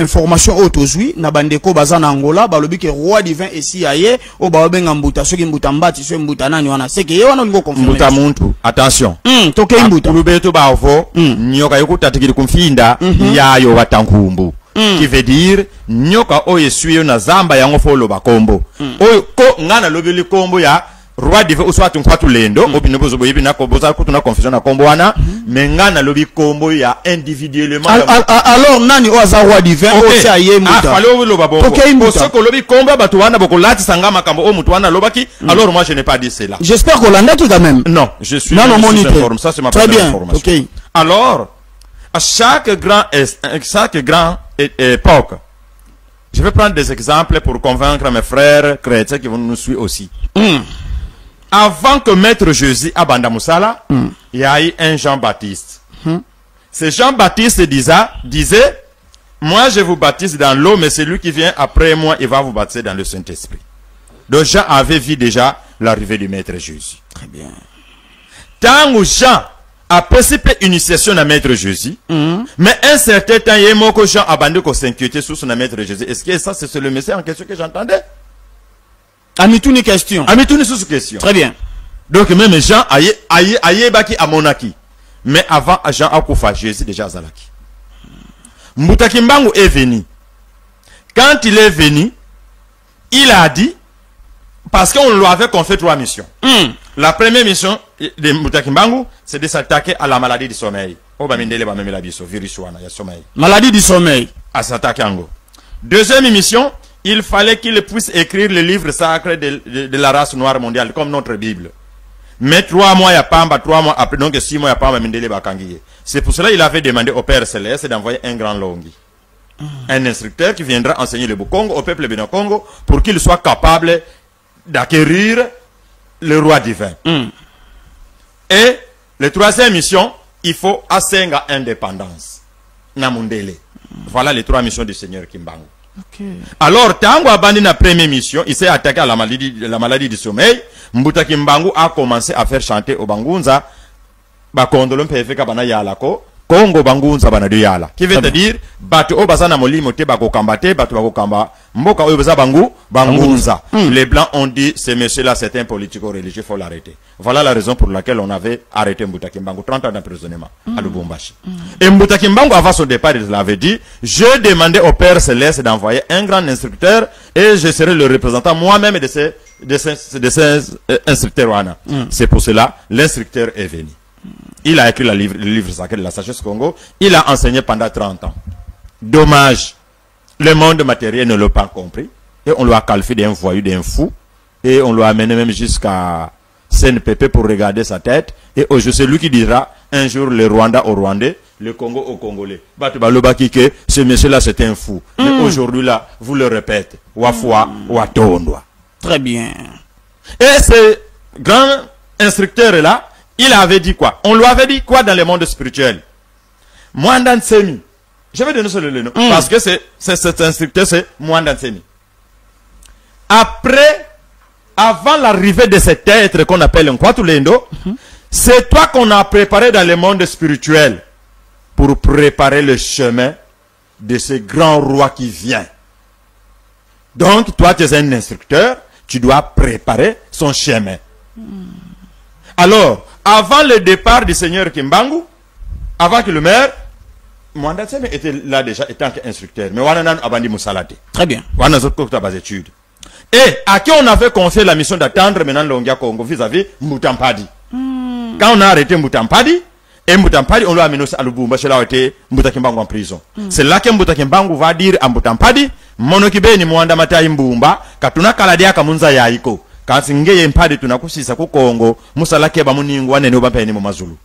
information autozui na bandeko bazana Angola balobi que roi divin ici aye o babenga Mbouta soki Mbouta mbati so Mbouta nani wana c'est que ye wana olingo confirmer Mbouta muntu attention toke Mbouta lubeto baavo nyoka yokuta tikiri kumfinda yayo watankumbu qui veut dire nyoka oyo suyo na zamba yango folo bakombo oyo ko ngana lobeli kombo ya roi divin uswa tunkwatu lendo obino bozo boyebi na ko boza kutuna confusion na kombo wana mais ngana lobi kombo ya individuellement alors nani o aza roi divin o se aye Mbouta falo loba bongo parce que lobi kombo batu wana bokolati sanga makambo o mutu wana lobaki alors moi je n'ai pas dit cela. J'espère qu'on l'a tout quand même. Non, je suis informé. Ça c'est ma première information. OK. Alors à chaque grand époque, je vais prendre des exemples pour convaincre mes frères chrétiens qui vont nous suivre aussi. Avant que Maître Jésus à Banda Moussala, il y a eu un Jean-Baptiste. Ce Jean-Baptiste disait, moi je vous baptise dans l'eau, mais celui qui vient après moi, il va vous baptiser dans le Saint-Esprit. Donc Jean avait vu déjà l'arrivée du Maître Jésus. Très bien. Tant que Jean a participé à l'initiation à Maître Jésus, mais un certain temps, il y a un que Jean a abandonné qu'on s'inquiétait sur son Maître Jésus. Est-ce que ça, c'est le message en question que j'entendais? Amitouni question. Amitouni sous question. Très bien. Donc même Jean aye baki a monaki. Mais avant Jean a koufa Jésus déjà à Zalaki. Mbouta Kimbangu est venu. Quand il est venu, il a dit, parce qu'on lui avait confié 3 missions. La première mission de Mbouta Kimbangu, c'est de s'attaquer à la maladie du sommeil. Maladie du sommeil. À s'attaquer en gros. Deuxième mission, il fallait qu'il puisse écrire le livre sacré de la race noire mondiale, comme notre Bible. Mais 3 mois, il y a Pamba, 3 mois après, donc 6 mois, il y a Pamba, Mindele Bakangiye. C'est pour cela qu'il avait demandé au Père Céleste d'envoyer un grand Longi. Un instructeur qui viendra enseigner le Bukongo au peuple Bénin Congo pour qu'il soit capable d'acquérir le roi divin. Et la troisième mission, il faut assenga indépendance. Namundele. Voilà les 3 missions du Seigneur Kimbangu. Alors, Tango a bandé la première mission, il s'est attaqué à la maladie du sommeil. Mbuta Kimbangu a commencé à faire chanter au Bangunza. Bakondolom pefeka bana yalako. Kongo Bangunza bana de yala. Qui veut te dire, batu o bazana molimo te bako kambate, batu bako kamba. Mboka o baza bangu, Bangunza. Les blancs ont dit, ce monsieur-là, c'est un politico-religieux, il faut l'arrêter. Voilà la raison pour laquelle on avait arrêté Mbuta Kimbangu, 30 ans d'emprisonnement à Lubumbashi. Et Mbuta Kimbangu, avant son départ, il l'avait dit, je demandais au Père Céleste d'envoyer un grand instructeur et je serai le représentant moi-même de ces instructeurs. C'est pour cela, l'instructeur est venu. Il a écrit le livre sacré de la sagesse Congo. Il a enseigné pendant 30 ans. Dommage. Le monde matériel ne l'a pas compris. Et on lui a qualifié d'un voyou, d'un fou. Et on lui a amené même jusqu'à CNPP pour regarder sa tête. Et aujourd'hui, c'est lui qui dira un jour le Rwanda au Rwandais, le Congo au Congolais. Que ce monsieur-là, c'est un fou. Mais aujourd'hui, là, vous le répétez. Wafwa, Watondwa. Très bien. Et ce grand instructeur-là, il avait dit quoi? On lui avait dit quoi dans le monde spirituel? Mwandan Semi. Je vais donner le nom. Parce que cet instructeur, c'est Mwandan Semi. Après, avant l'arrivée de cet être qu'on appelle un Kwatulendo, c'est toi qu'on a préparé dans le monde spirituel pour préparer le chemin de ce grand roi qui vient. Donc, toi, tu es un instructeur, tu dois préparer son chemin. Alors, avant le départ du Seigneur Kimbangu, avant que le maire, Mwanda Tseme était là déjà, étant instructeur. Mais Wananan Abandi Moussalate. Très bien. Études. Et à qui on avait confié la mission d'attendre maintenant Longia Congo vis-à-vis Moutampadi. Quand on a arrêté Moutampadi, et Moutampadi, on l'a amené à Lubumbashi, c'est là où était Moutakimbangu en prison. C'est là que Moutakimbangu va dire à Moutampadi, Monokibe ni Mwanda Matai Mbumba, Katuna Kaladia Kamunza Yaiko. Quand ngeye mpadi tunakusisa ku Congo musala keba muningwa nene oba pene mu mazulu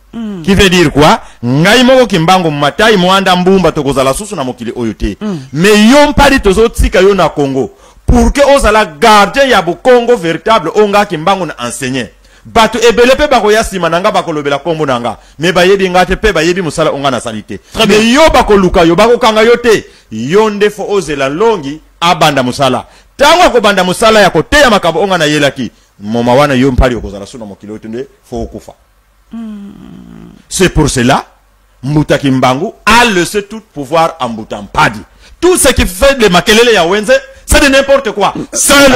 qui veut dire quoi ngai moko Kimbangu Matai Mwanda Mbumba tokozala susu na mokili oyote mais yo mpadi tozotika yo na Congo pour que ozala gardien ya bu Congo véritable onga Kimbangu na enseigner batu ebele pe bako yasima nanga bakolobela kombo nanga me bayebi ngate pe bayebi musala onga na salite mais yo bakoluka yo bakokanga yo te yo ndefo ozela longi abanda musala tango ko banda musala ya kote ya makabo onga na yelaki moma wana yo mpali okozala suna mokilo tunde fo okufa. C'est pour cela Mbuta Kimbangu a laissé tout pouvoir à Mbuta Mpadi. Tout ce qui fait le makelele ya wenze c'est de n'importe quoi. Seul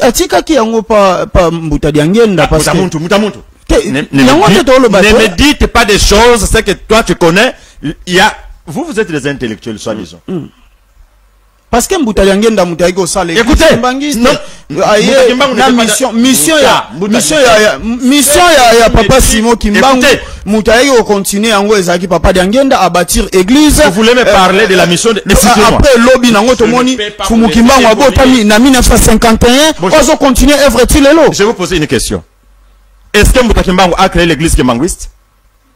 atika ki yango pa Mbuta Diangenda parce que mutamuntu ne me dites pas des choses c'est que toi tu connais. Il y a vous êtes des intellectuels soi-disant. Parce que Mbuta Diangenda Mutaiko sale. Écoutez, mission ya papa Simon Kimbangu Mutaiko continue yango ezaki papa Diangenda à bâtir église. Vous voulez me parler de la mission de après lobby nango tomoni Fumu Kimbangu abotami na 1951 ozo continuer œuvre tilelo. Je vais vous poser une question. Est-ce que Mbuta Kimbangu a créé l'église kimbanguiste?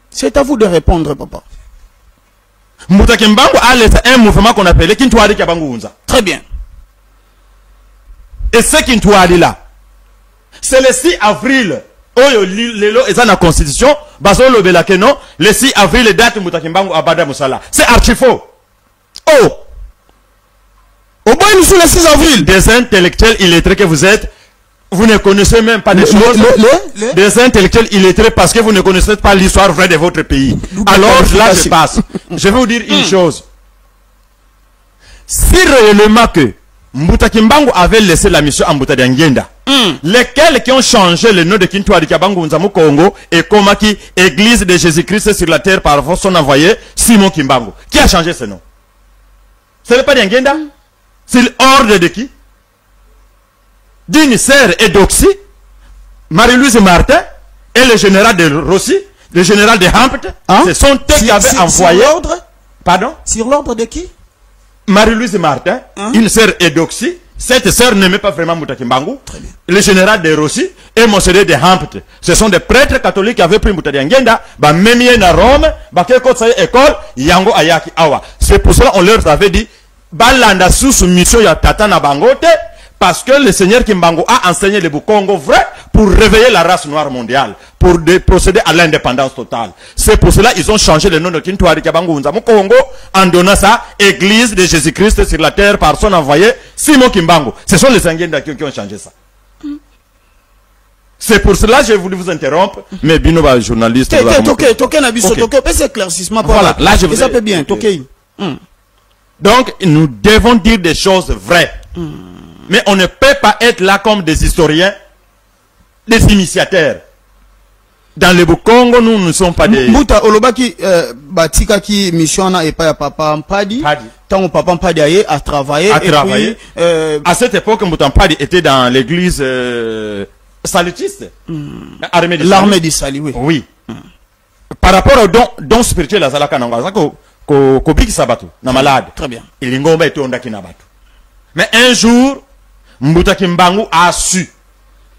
C'est à vous de répondre papa. Mbuta Kimbangu a laissé un mouvement qu'on appelait Kintuadi Kabangunza. Très bien. Et ce Kintuadi là, c'est le 6 avril. Oyo lelo eza na constitution, bazo lobela ke non, le 6 avril date Mbuta Kimbangu abada musala. C'est archi faux. Oh. Au bout nous le 6 avril. Des intellectuels illettrés que vous êtes, vous ne connaissez même pas des choses. Des intellectuels illettrés parce que vous ne connaissez pas l'histoire vraie de votre pays. Alors là je passe. Je vais vous dire une chose. Si réellement que Mbuta Kimbangu avait laissé la mission à Mbuta Diangenda, lesquels qui ont changé le nom de Kintuadi Kabangu Nzamu Congo et Komaki, Église de Jésus-Christ sur la terre par son envoyé Simon Kimbangu. Qui a changé ce nom? Ce n'est pas Diangenda? C'est l'ordre de qui? D'une sœur Edoxy, Marie-Louise Martin et le général de Rossi, le général de Hampt, ce sont eux qui avaient envoyé. Sur l'ordre? Pardon? Sur l'ordre de qui? Marie-Louise Martin, une sœur Edoxy, Cette sœur n'aimait pas vraiment Mbuta Kimbangu. Le général de Rossi et Monseigneur de Hampt. Ce sont des prêtres catholiques qui avaient pris Mbuta Ngenda, bah même à Rome, bah quelque chose école, Yango Ayaki Awa. C'est pour cela on leur avait dit, balanda sous mission ya tata na bangote, parce que le Seigneur Kimbangu a enseigné le Bukongo vrai pour réveiller la race noire mondiale, pour procéder à l'indépendance totale. C'est pour cela qu'ils ont changé le nom de Kintuari Kabangu Nzamu Congo en donnant ça Église de Jésus-Christ sur la terre par son envoyé Simon Kimbangu. Ce sont les Sanguins qui ont changé ça. C'est pour cela que j'ai voulu vous interrompre, mais Binoba journaliste. C'est éclaircissement. Voilà, là je vous ça peut bien. Donc nous devons dire des choses vraies. Mais on ne peut pas être là comme des historiens, des initiateurs. Dans le Congo, nous ne sommes pas des... Mbuta Olobaki batika ki mission na et pas papa Mpadi. Tant papa Mpadi a travaillé. À cette époque, Mbuta Mpadi était dans l'église salutiste. L'armée du salut, oui. Oui. Par rapport au don spirituel à Zalaka Nangwa, ko biki sabatu na malade. Très bien. Il ngomba eto ondaki na batu. Mais un jour, Mbuta Kimbangu a su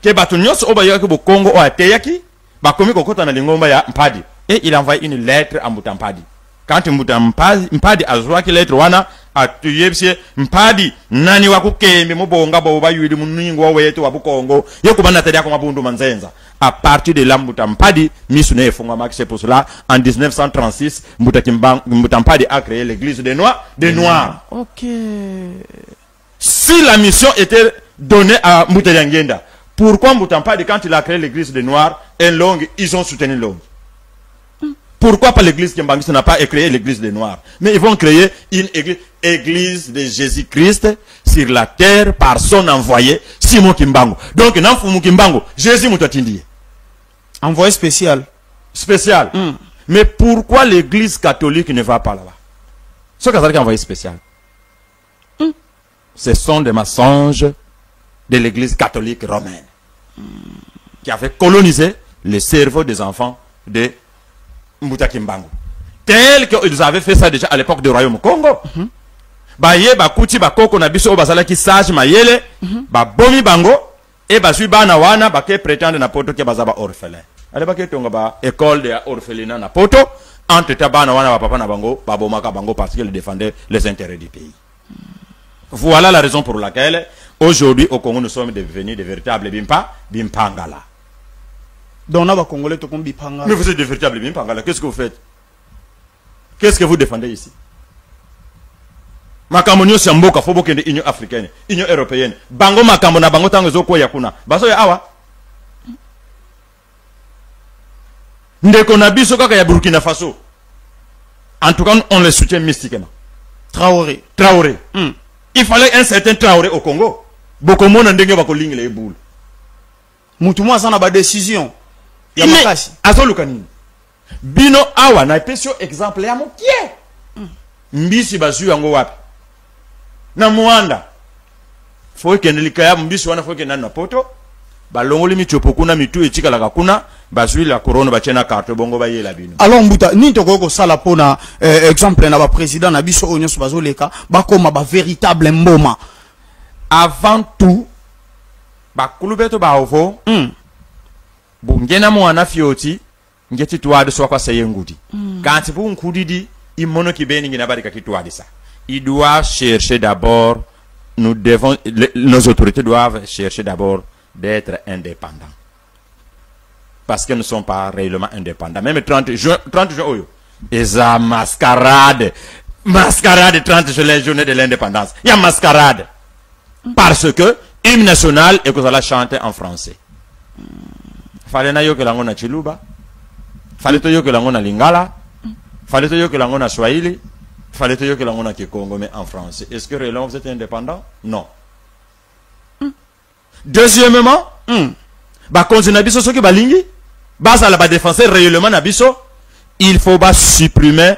que batu nyos obayaki bo Congo o ateyaki ba komi kokota na lingomba ya Mpadi et il envoie une lettre à Mbuta Mpadi. Quand Mbuta Mpadi azwa ki lettre wana atuyebsie Mpadi nani wakukembe mubonga bo bayudi muningo wetu wa Bukongo yokubana tadi akoma bundu manzenza. À partir de là, Mbuta Mpadi, Misune et Fongamak, c'est pour cela, en 1936, Mbuta Mpadi a créé l'église des Noirs. Ok. Si la mission était donnée à Mbuta Ngenda, pourquoi Mbuta Mpadi, quand il a créé l'église des Noirs, ils ont soutenu l'homme? Pourquoi pas l'église Kimbangu n'a pas créé l'église des Noirs? Mais ils vont créer une église de Jésus-Christ sur la terre par son envoyé, Simon Kimbangu. Donc, Namfumu Kimbangu, Jésus Moutatindi. Envoyé spécial. Spécial. Mais pourquoi l'église catholique ne va pas là-bas? Ce qu'est envoyé spécial. Ce sont des mensonges de l'église catholique romaine qui avait colonisé le cerveau des enfants de Mbuta Kimbangu. Tel qu'ils avaient fait ça déjà à l'époque du royaume Congo. Baye bakuti bakoko na biso bazala ki sage mayele ba bomi bango et bazui bana wana bake prétendre na poto ke bazaba orphelin. Ale bake tonga ba école de orphelinat na poto entre tabana wana ba papa na bango ba bomaka bango parce qu'ils défendaient les intérêts du pays. Voilà la raison pour laquelle aujourd'hui au Congo nous sommes devenus des véritables bimpangala. Donc on va Congolais to comme bimpangala. Mais vous êtes des véritables bimpangala, qu'est-ce que vous faites? Qu'est-ce que vous défendez ici? Makambo nyonso mboka fo bokende Union africaine, Union européenne. Bango makambo na bango tango zoko ya kuna. Baso ya awa. Ndeko na biso kaka ya Burkina Faso. En tout cas, on les soutient mystiquement. Traoré. Il fallait un certain Traoré au Congo. Bokomo na ndenge bako lingi le boule. Mutu mwa sana ba décision. Ya makasi. Azoluka nini? Bino awa na pesio exemple ya mokie. Mbisi bazu yango wapi? Na Muanda faut que nelikaya mbisi wana faut que na poto balongoli michopo kuna mitu etika la kuna bazui la corona bachena carte bongo bayela bino. Alors Mbuta ni to ko sala pona exemple na ba président na biso onyoso bazoleka bakoma ba véritable mboma. Avant tout bakulubeto ba ovo bungena mwana fioti ngeti tuade so kwa sayengudi kanti bu nkudidi imono kibeni ngina barika kitwadi ça. Il doit chercher d'abord, nos autorités doivent chercher d'abord d'être indépendants. Parce qu'ils ne sont pas réellement indépendants. Même 30 juin, et ça mascarade 30 juin, les journées de l'indépendance. Il y a mascarade. Parce que hymne national et que vous allez chanter en français. Fallait na yo que l'ango na Chiluba. Fallait yo que l'ango na Lingala. Fallait yo que l'ango na Swahili. Fallait que l'on a Congo mais en français. Est-ce que réellement vous êtes indépendant? Non. Deuxièmement, bah quand on a biso ce qui balingi, bah ça la ba défenser réellement na biso, il faut bah supprimer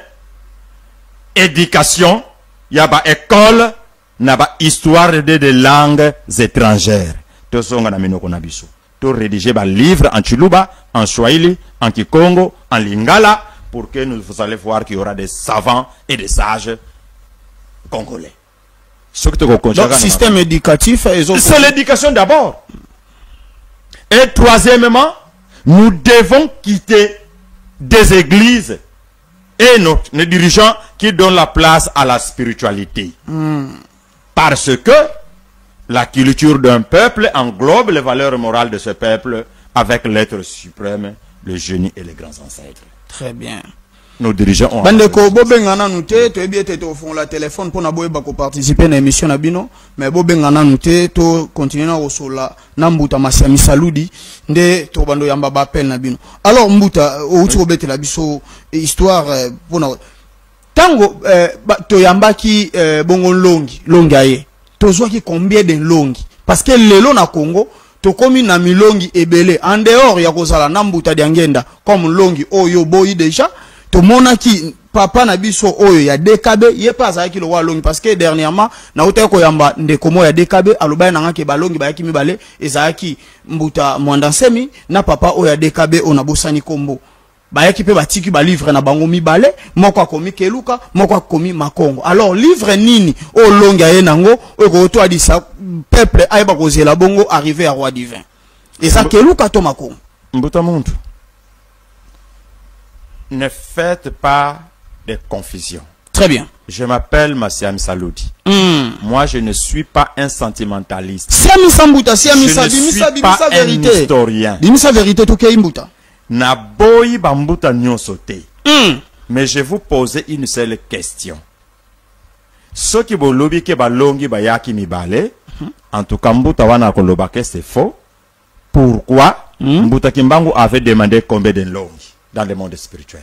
éducation, y a bah école, na bah histoire de langues étrangères. Tout ça on a mis na biso. Tout rédiger bah livre en Chiluba, en Swahili, en Kikongo, en Lingala. Pour que vous allez voir qu'il y aura des savants et des sages congolais. Donc, système éducatif, c'est l'éducation d'abord. Et troisièmement, nous devons quitter des églises et nos dirigeants qui donnent la place à la spiritualité. Parce que la culture d'un peuple englobe les valeurs morales de ce peuple avec l'être suprême, le génie et les grands ancêtres. Très bien. Nos dirigeants ont... Bandeko, bobengana nouté, tu es bien au fond la téléphone pour n'aboyer bako participer à l'émission Nabino, mais bobengana nouté, to continuer na osola, na mbuta masiami saludi, nde to bando yamba bapel Nabino. Alors mbuta, outi obete la biso, histoire, pour na... Tango, to yamba ki bongon longi aye, to zwa ki combien de longi? Parce que lelo na Congo, to komi na milongi ebele, en dehors ya kozala na mbuta diangenda, comme longi oyo boyi déjà, to monaki papa na biso oyo ya DKB ye pas ayaki lo wa longi parce que dernièrement na uta ko yamba ndeko mo ya DKB aloba na ngake balongi bayaki mibale ezayaki mbuta mwandansemi na papa oyo ya DKB ona bosani kombo bayaki pe batiki ba livre na bango mibale moko akomi Keluka moko akomi Makongo. Alors livre nini o longi aye nango o ko to adisa peuple ayeba kozela bongo arrivé à roi divin et ça Keluka to Makongo mbuta muntu. Ne faites pas de confusion. Très bien. Je m'appelle Massiam Saloudi. Moi, je ne suis pas un sentimentaliste. Je ne suis pas un historien. Dis-moi vérité, tout est imbuta. Na boyi bambuta nyosote. Mais je vous posais une seule question. Ce qui bolobi ke balongi bayaki mibale, en tout cas mbuta wana kolobake c'est faux. Pourquoi Mbuta Kimbangu avait demandé combien de longi dans le monde spirituel?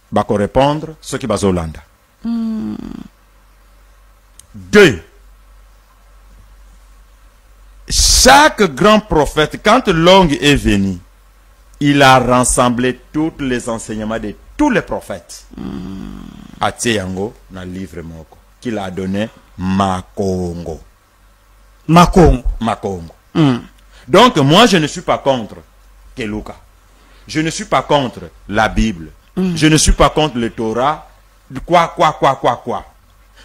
Bako répondre ce qui va Zolanda. 2. Chaque grand prophète, quand Long est venu, il a rassemblé tous les enseignements de tous les prophètes. À Tseyango, dans le livre Moko, qu'il a donné Makongo. Makongo. Makongo. Donc, moi, je ne suis pas contre Keluka. Je ne suis pas contre la Bible. Je ne suis pas contre le Torah. Quoi.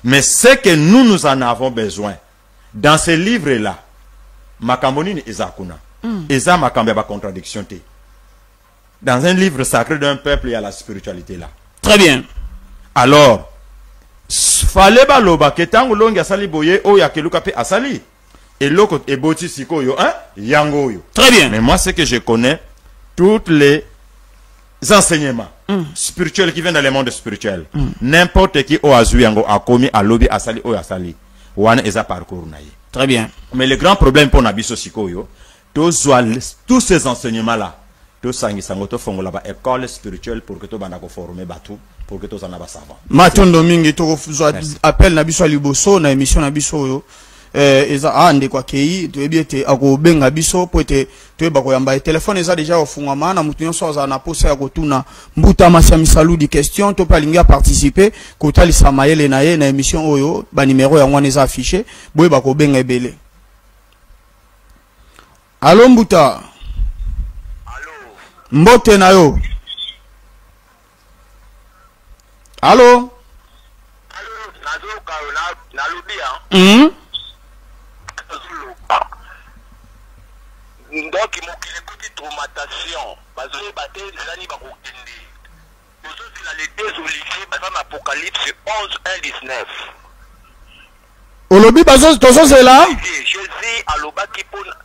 Mais c'est que nous en avons besoin. Dans ces livres-là, Makambonine Ezakuna. Eza Makambe ba contradiction te. Dans un livre sacré d'un peuple, il y a la spiritualité là. Très bien. Alors, fallait ba loba ketango longi asali boye o ya Keluka pe asali. Et l'autre est boti siko yo, hein? Yango yo. Très bien. Mais moi, c'est que je connais tous les enseignements spirituels qui viennent dans le monde spirituel. N'importe qui o azu yango a commis a lobby asali o asali. Wan eza parcours na ye. Très bien. Mais le grand problème pour Nabiso siko yo, tous ces enseignements là, tous sangi sango to fongo là école spirituelle pour que to banako former batou, pour que to zanaba savant. Matondo mingi to appel Nabiso aliboso na émission Nabiso yo. Eza ande kwa kei to ebiete ako benga biso po ete to ba ko yamba téléphone eza déjà ofungwa mana mutu nyonso za na posa ya kotuna mbuta Massiami Saludi question to pa linga participer ko tali samayele na ye na émission oyo ba numéro ya ngwana eza affiché boye ba ko benga ebele. Allo mbuta. Allo. Mbote na yo. Allo. Allo nazo ka na lobia. Donc il écoute traumatisation parce que baté zani ba kokende parce que la les Olivier dans Apocalypse 11:19 Olobi bazo tozo c'est là Jésus aloba ki pona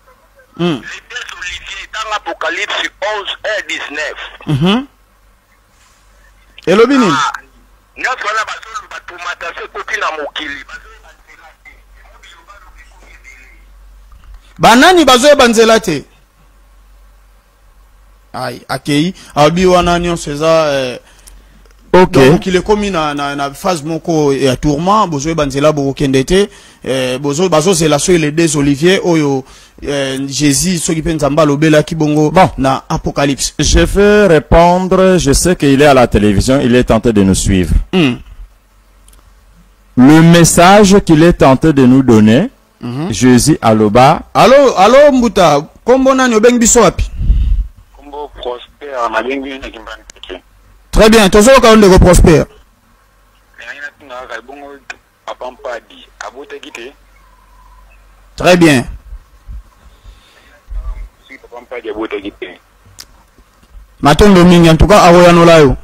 les deux Olivier dans Apocalypse 11:19 Elobi ni nyonso wana bazo ba traumatisation koti na mokili banani bazo banzela te ai akei abi wana nyon seza OK donc il est comme na phase moko ya tourment bozo banzela bo kendete bozo bazo c'est la so les deux Olivier oyo Jésus so ki penzamba lobela ki bongo bon na Apocalypse. Je vais répondre, je sais qu'il est à la télévision, il est tenté de nous suivre. Le message qu'il est tenté de nous donner, Jésus aloba. Allo mbuta kombo nani obeng biso wapi? Kombo Prosper na bengi na kimbantike. Très bien, tous ceux qui ont de prospère. Très bien. Matondo mingi en tout cas awoyano layo.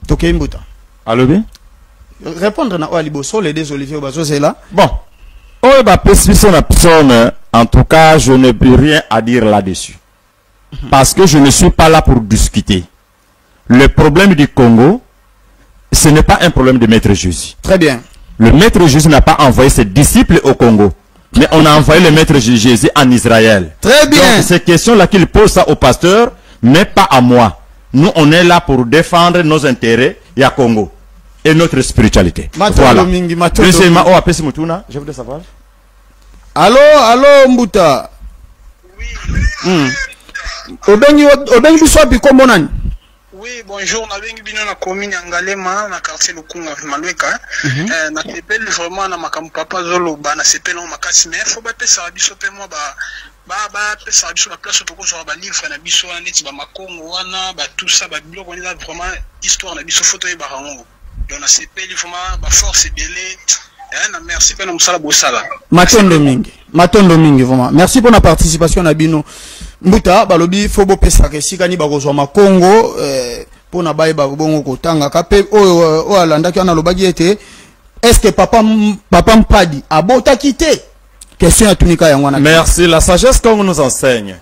Toké Mbuta. Allô bien? Répondre na Waliboso les deux Olivier Obaso c'est là. Bon. En tout cas, je n'ai plus rien à dire là-dessus. Parce que je ne suis pas là pour discuter. Le problème du Congo, ce n'est pas un problème de Maître Jésus. Très bien. Le Maître Jésus n'a pas envoyé ses disciples au Congo. Mais on a envoyé le Maître Jésus en Israël. Très bien. Donc, ces questions-là qu'il pose ça au pasteur, mais pas à moi. Nous, on est là pour défendre nos intérêts à Congo et notre spiritualité. Voilà. Deuxièmement, je voudrais savoir. Allô, allô, Mbuta. Oui. Obengi bisopi kombo nani? Oui, bonjour, na bengi bino na commune Ngalema na quartier Lukunga Malweka. Na sepel vraiment na makambo papa zolo ba na sepel na makasi mais faut ba pesa biso pe moi ba pesa biso la place to ko so ba livre na biso na neti ba makongo wana ba tout ça ba biloko on a vraiment histoire na biso photo e ba rango. Donc na sepel vraiment ba force belé. Merci pour nous Matondo mingi vraiment. Merci pour la participation na bino. Mbuta balobi fobo pesa ke sikani bakozwa makongo pour na baye ba bongo kotanga kape o alanda ki ana lobaki ete est-ce que papa Mpadi abota quitté? Question à tunika ya ngwana. Merci, la sagesse qu'on nous enseigne.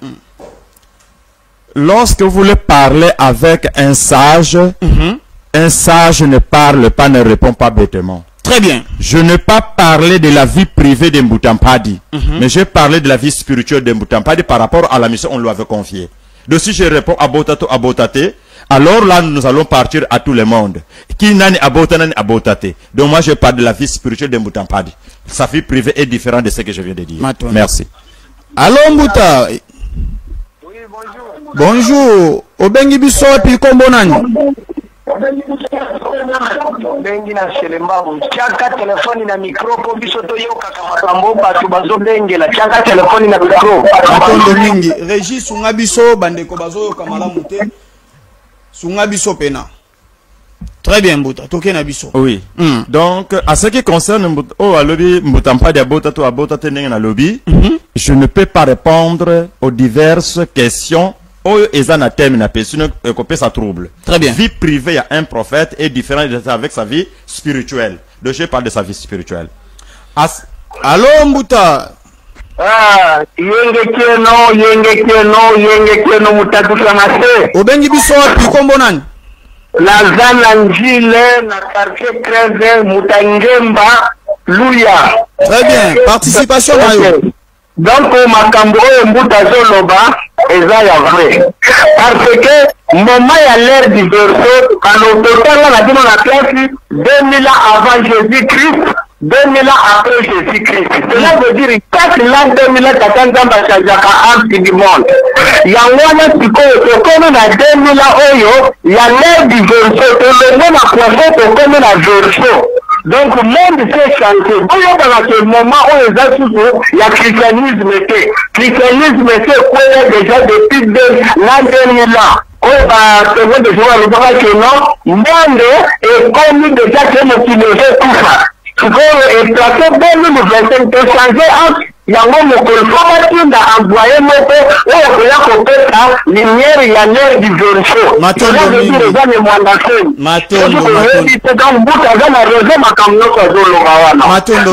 Lorsque vous voulez parler avec un sage ne parle pas, ne répond pas bêtement. Très bien. Je n'ai pas parlé de la vie privée de Mbutampadi, mais j'ai parlé de la vie spirituelle de Mbutampadi par rapport à la mission qu'on lui avait confiée. Donc si je réponds à Botato, à Botate, alors là nous allons partir à tout le monde. Qui nani abota nani abotate. Donc moi je parle de la vie spirituelle de Mbutampadi. Sa vie privée est différente de ce que je viens de dire. Merci. Allô Mbuta. Oui, bonjour. Bonjour. Obengi biso pi kombo nani? Bengi na Selembabu chaka telefoni na mikro po biso to yoka kama kambo batu bazo bengela chaka telefoni na mikro Matondo mingi Régis sunga biso bandeko bazo yoka malamu te sunga biso pena. Très bien Mbuta toke na biso. Oui. Donc à ce qui concerne Mbutampadi abotato abotate ndenge na lobby, je ne peux pas répondre aux diverses questions. Ça trouble. Très bien. Vie privée, il y a un prophète est différent avec sa vie spirituelle. Donc je parle de sa vie spirituelle. Allô Mbuta. Yenge keno mutatu sanase. Obengi biso pi kombo nani? Lazana njile na quartier 13 Mutangemba Luya. Très bien. Participation mayo. Donc makambo Mbuta zoloba eza ya vrai. Parce que moment ya l'ère du verset quand on total la dino na classe 2000 ans avant Jésus-Christ, 2000 ans après Jésus-Christ. Cela veut dire 4 ans 2000 ans tatanga changaka art du monde. Yangwana siko tokono na 2000 ans oyo ya l'ère du verset to le na prophète tokono na verset. Donc le monde s'est changé. Dans ce moment où les associés, il y a christianisme était. Christianisme c'est quoi déjà depuis l'an 2000 ans. C'est vrai de jouer que non, le monde est connu déjà que nous utilisons tout ça. Tu peux placer 2025 pour changer entre yango mokolo fomatinda envoyé moko oyo koya kopesa lumière ya l'air du verso Matondo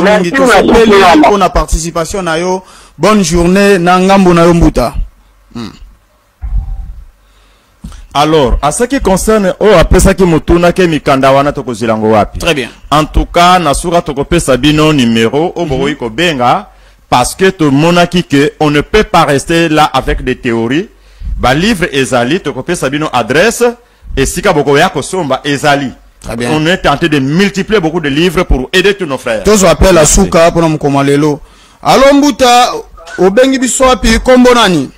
mingi tosepeli mpona participation na yo. Bonne journée na ngambo na yo Mbuta. Alors, à ce qui concerne après ça qui mutuna ke mikanda wana toko zilango wapi. Très bien. En tout cas, nasura toko pesa bino numéro oboyi ko benga parce que tout le monde a dit que on ne peut pas rester là avec des théories. Ba livre ezali toko pesa bino adresse et sika boko ya ko somba ezali. Très bien. On est tenté de multiplier beaucoup de livres pour aider tous nos frères. Tous appellent à Souka pour nous komalelo. Allô Mbuta, obengi biso api kombo nani?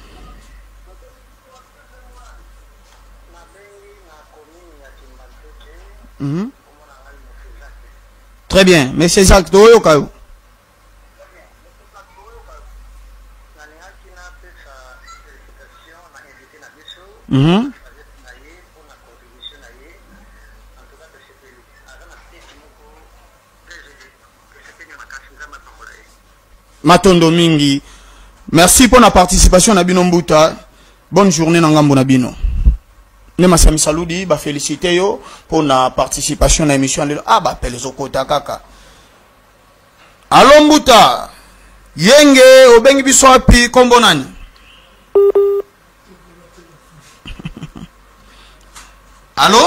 Très bien, monsieur Jacques Toyo Kayo. Matondo mingi. Merci pour la participation na bino mbuta. Bonne journée na ngambo na bino. Ne masami saludi ba féliciter yo pour la participation na émission lelo. Ah ba pele zokota kaka. Allo mbuta. Yenge obengi biso api kombo nani? Allô?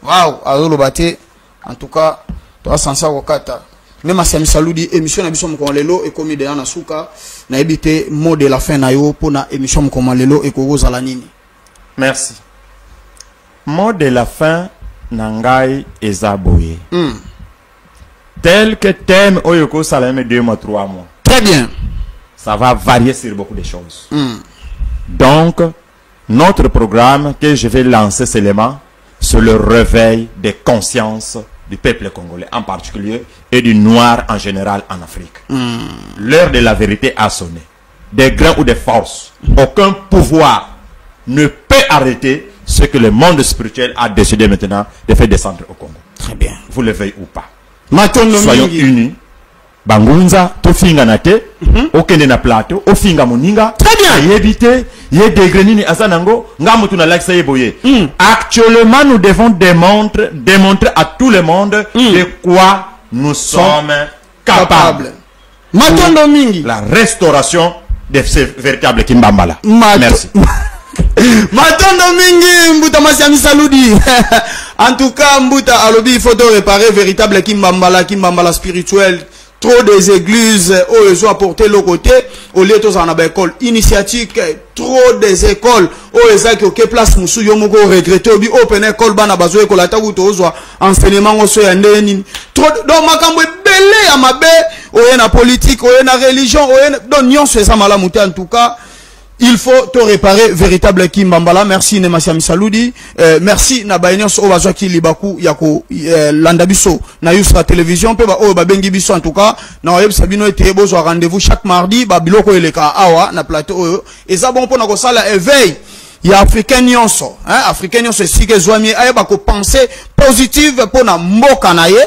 Wow, allo lobate. En tout cas, toi sansa wakata. Ne masami saludi émission na biso mko lelo e komi de na suka na ebite mot de la fin na yo pour na émission mko lelo e ko zala nini. Merci. Mot de la fin nangai ezaboye. Tel que thème oyoko salame 2 mois 3 mois. Très bien. Ça va varier sur beaucoup de choses. Donc notre programme que je vais lancer seulement sur le réveil des consciences du peuple congolais en particulier et du noir en général en Afrique. L'heure de la vérité a sonné. Des grains ou des forces, aucun pouvoir ne peut arrêter ce que le monde spirituel a décidé maintenant de faire descendre au Congo. Très bien. Vous le veuillez ou pas. Soyons unis. Bangunza, tofinga nate, okende na plateau, ofinga moninga. Très bien. Yebite, ye degrenini azanango, ngamutu na laksa yeboye. Actuellement, nous devons démontrer à tout le monde de quoi nous sommes capables. Matondo mingi. La restauration de ce véritable Kimbambala. Merci. Matondo mingi mbuta masami saludi. En tout cas, mbuta alobi il faut réparer véritable Kimbambala spirituel. Trop des églises où ils ont apporté le côté au lieu de en école initiatique, trop des écoles où ils ont que place musu yomoko regretter obi open école bana bazo école atabuto ozwa enseignement oso ya ndeni trop donc makambo belé ya mabe oye na politique oye na religion oye donc nyonso eza malamu te en tout cas. Il faut te réparer véritable Kimbambala. Merci Nemasi Misaludi. Merci na baïnyos o bazwaki libaku yako landabiso na yusra télévision pe ba o ba bengi biso en tout cas na oyeb sabino ete bozo rendez-vous chaque mardi ba biloko eleka awa na plateau et ça bon pour na ko sala éveil. Il y a africain nyonso, hein africain nyonso sike zwami ayeba ko penser positive pour na mboka na ye.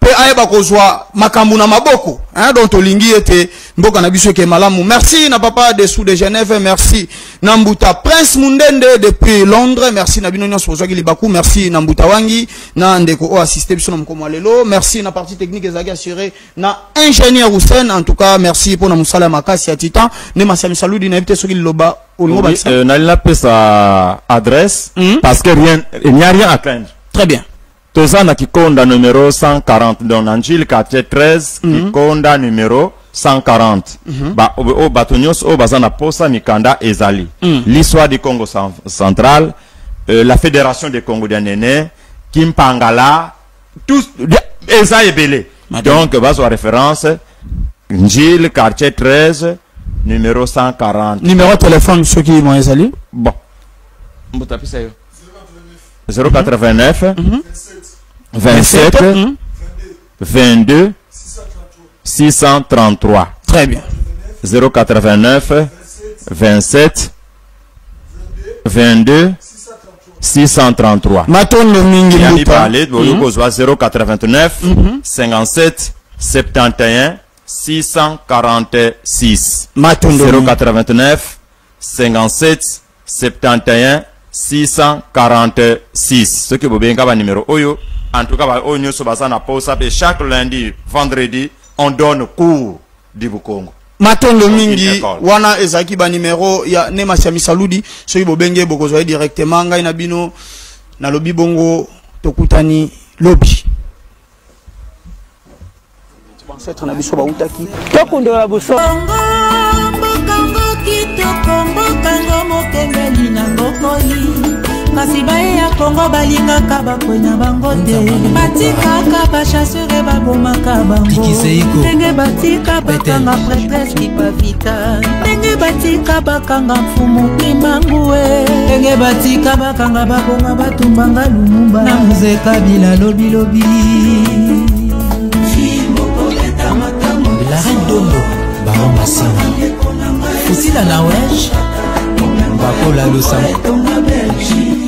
Pe ayeba kozwa makambu na maboko hein donc olingi ete mboka na biso ke malamu. Merci na papa dessous de Genève, merci Nambuta Prince Mundende depuis Londres, merci na bino nyonso ozwaki libaku, merci Nambuta Wangi na ndeko o assister biso na mkomo lelo, merci na partie technique ezaki assuré na ingénieur Hussein. En tout cas merci pour na musala makasi ya titan ne masami saludi na ebite soki loba olingo ba ça na la sa adresse parce que il n'y a rien à craindre. Très bien. Tozana Kikonda numéro 140 dans Angile quartier 13 Kikonda numéro 140 ba o batonyos o bazana posa mikanda ezali l'histoire du Congo central, la fédération des Congolais Kimpangala tous eza ebele donc bazo référence Angile quartier 13 numéro 140 numéro de téléphone ceux qui m'ont ezali bon mbutapisa yo 089 27 22 633. Très bien. 089 27 22 633. Matondo mingi mbuta 089 57 71 646. Matondo 089 57 71 646. Ce que vous avez un numéro oyo. En tout cas, on se base na posa et chaque lundi, vendredi, on donne cours du Bukongo. Matondo mingi wana ezaki ba numéro ya Nemasi Misaludi. Soki bobenge bokozwa directement ngai na bino na lobi bongo tokutani lobi. Ancêtre na biso ba utaki. Tokundo la buso. Kango mokengeli na ngokoli kasi baye ya Kongo balingaka bakwenya bango te batikaka bachasseur babomaka bango ndenge batika bakanga prêtresse kipavita ndenge batika bakanga mfumu kimbangue ndenge batika bakanga baboma batumbanga lumumba na Mzee Kabila lobi la reine Dondo Baron Bassina Fusila na wesh bakola losambo